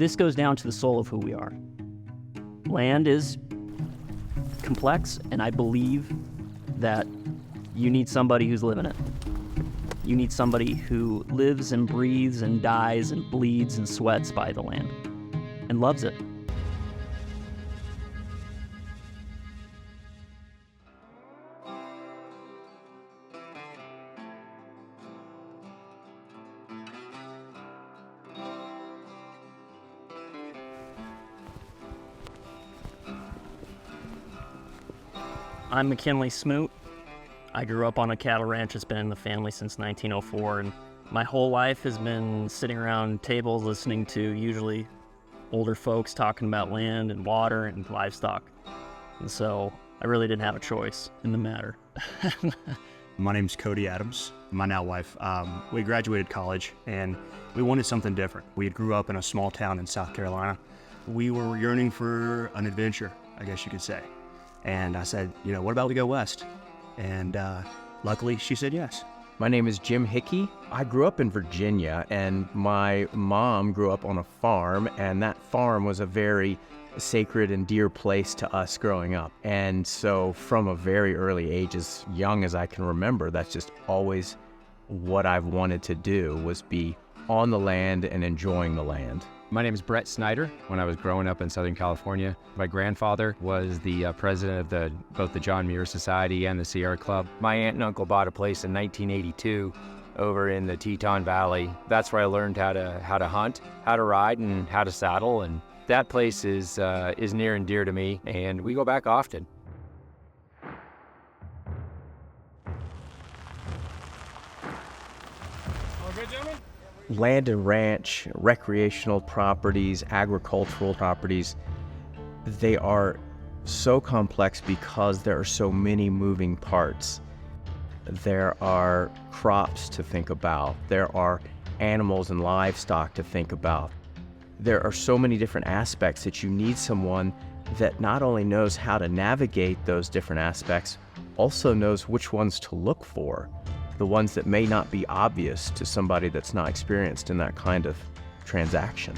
This goes down to the soul of who we are. Land is complex, and I believe that you need somebody who's living it. You need somebody who lives and breathes and dies and bleeds and sweats by the land and loves it. I'm McKinley Smoot. I grew up on a cattle ranch that's been in the family since 1904, and my whole life has been sitting around tables listening to usually older folks talking about land and water and livestock. And so I really didn't have a choice in the matter. My name's Cody Adams, my now wife. We graduated college and we wanted something different. We had grew up in a small town in South Carolina. We were yearning for an adventure, I guess you could say. And I said, what about we go west? And luckily she said yes. My name is Jim Hickey. I grew up in Virginia, and my mom grew up on a farm, and that farm was a very sacred and dear place to us growing up. And so from a very early age, as young as I can remember, that's just always what I've wanted to do, was be on the land and enjoying the land. My name is Brett Snyder. When I was growing up in Southern California, my grandfather was the president of both the John Muir Society and the Sierra Club. My aunt and uncle bought a place in 1982 over in the Teton Valley. That's where I learned how to hunt, how to ride, and how to saddle. And that place is near and dear to me, and we go back often. All good, gentlemen? Land and ranch, recreational properties, agricultural properties, they are so complex because there are so many moving parts. There are crops to think about. There are animals and livestock to think about. There are so many different aspects that you need someone that not only knows how to navigate those different aspects, also knows which ones to look for. The ones that may not be obvious to somebody that's not experienced in that kind of transaction.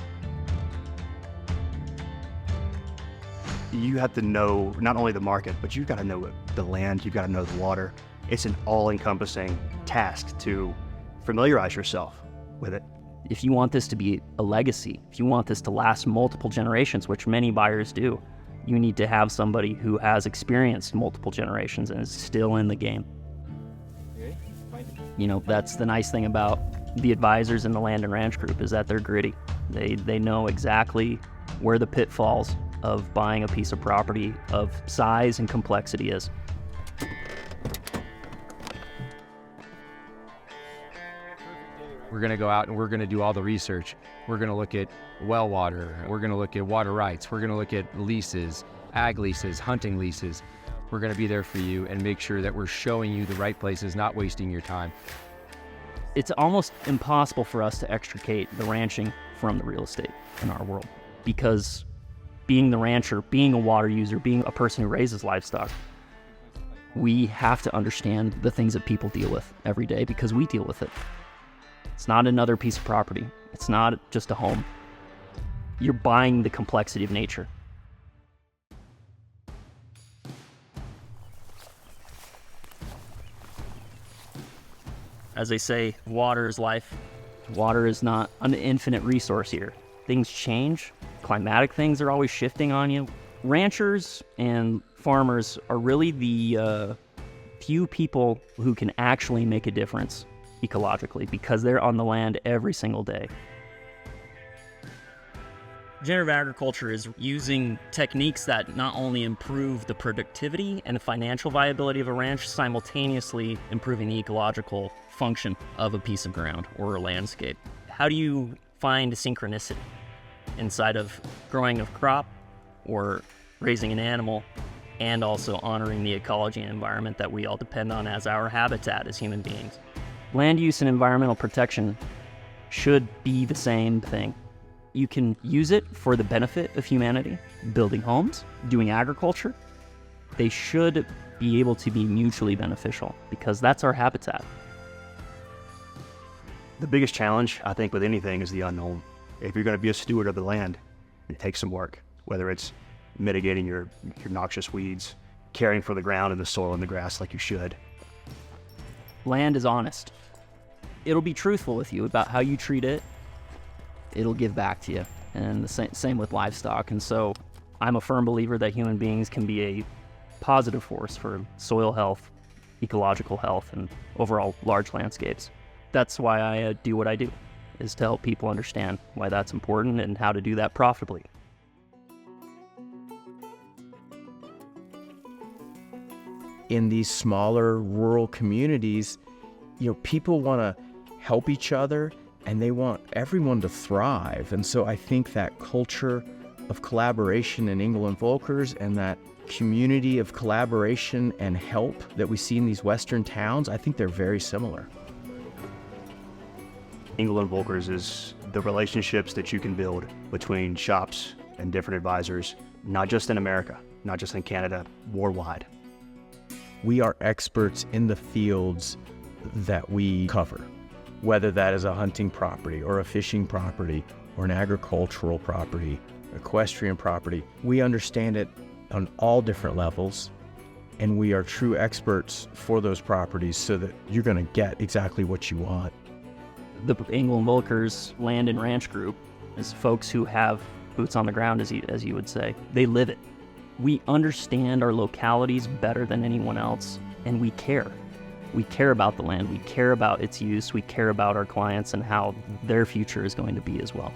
You have to know not only the market, but you've got to know the land, you've got to know the water. It's an all-encompassing task to familiarize yourself with it. If you want this to be a legacy, if you want this to last multiple generations, which many buyers do, you need to have somebody who has experienced multiple generations and is still in the game. That's the nice thing about the advisors in the land and ranch group, is that they're gritty. They know exactly where the pitfalls of buying a piece of property of size and complexity is. We're going to go out and we're going to do all the research. We're going to look at well water. We're going to look at water rights. We're going to look at leases, ag leases, hunting leases. We're going to be there for you and make sure that we're showing you the right places, not wasting your time. It's almost impossible for us to extricate the ranching from the real estate in our world, because being the rancher, being a water user, being a person who raises livestock, we have to understand the things that people deal with every day because we deal with it. It's not another piece of property. It's not just a home. You're buying the complexity of nature. As they say, water is life. Water is not an infinite resource here. Things change. Climatic things are always shifting on you. Ranchers and farmers are really the few people who can actually make a difference ecologically, because they're on the land every single day. Regenerative agriculture is using techniques that not only improve the productivity and financial viability of a ranch, simultaneously improving the ecological function of a piece of ground or a landscape. How do you find synchronicity inside of growing a crop or raising an animal, and also honoring the ecology and environment that we all depend on as our habitat as human beings? Land use and environmental protection should be the same thing. You can use it for the benefit of humanity, building homes, doing agriculture. They should be able to be mutually beneficial because that's our habitat. The biggest challenge, I think, with anything is the unknown. If you're going to be a steward of the land, it takes some work, whether it's mitigating your noxious weeds, caring for the ground and the soil and the grass like you should. Land is honest. It'll be truthful with you about how you treat it. It'll give back to you. And the same with livestock. And so I'm a firm believer that human beings can be a positive force for soil health, ecological health, and overall large landscapes. That's why I do what I do, is to help people understand why that's important and how to do that profitably. In these smaller rural communities, people want to help each other and they want everyone to thrive. And so I think that culture of collaboration in Engel Völkers and that community of collaboration and help that we see in these Western towns, I think they're very similar. Engel Völkers is the relationships that you can build between shops and different advisors, not just in America, not just in Canada, worldwide. We are experts in the fields that we cover, whether that is a hunting property or a fishing property or an agricultural property, equestrian property. We understand it on all different levels, and we are true experts for those properties so that you're going to get exactly what you want. The Engel Völkers Land and Ranch Group is folks who have boots on the ground, as you would say. They live it. We understand our localities better than anyone else, and we care. We care about the land. We care about its use. We care about our clients and how their future is going to be as well.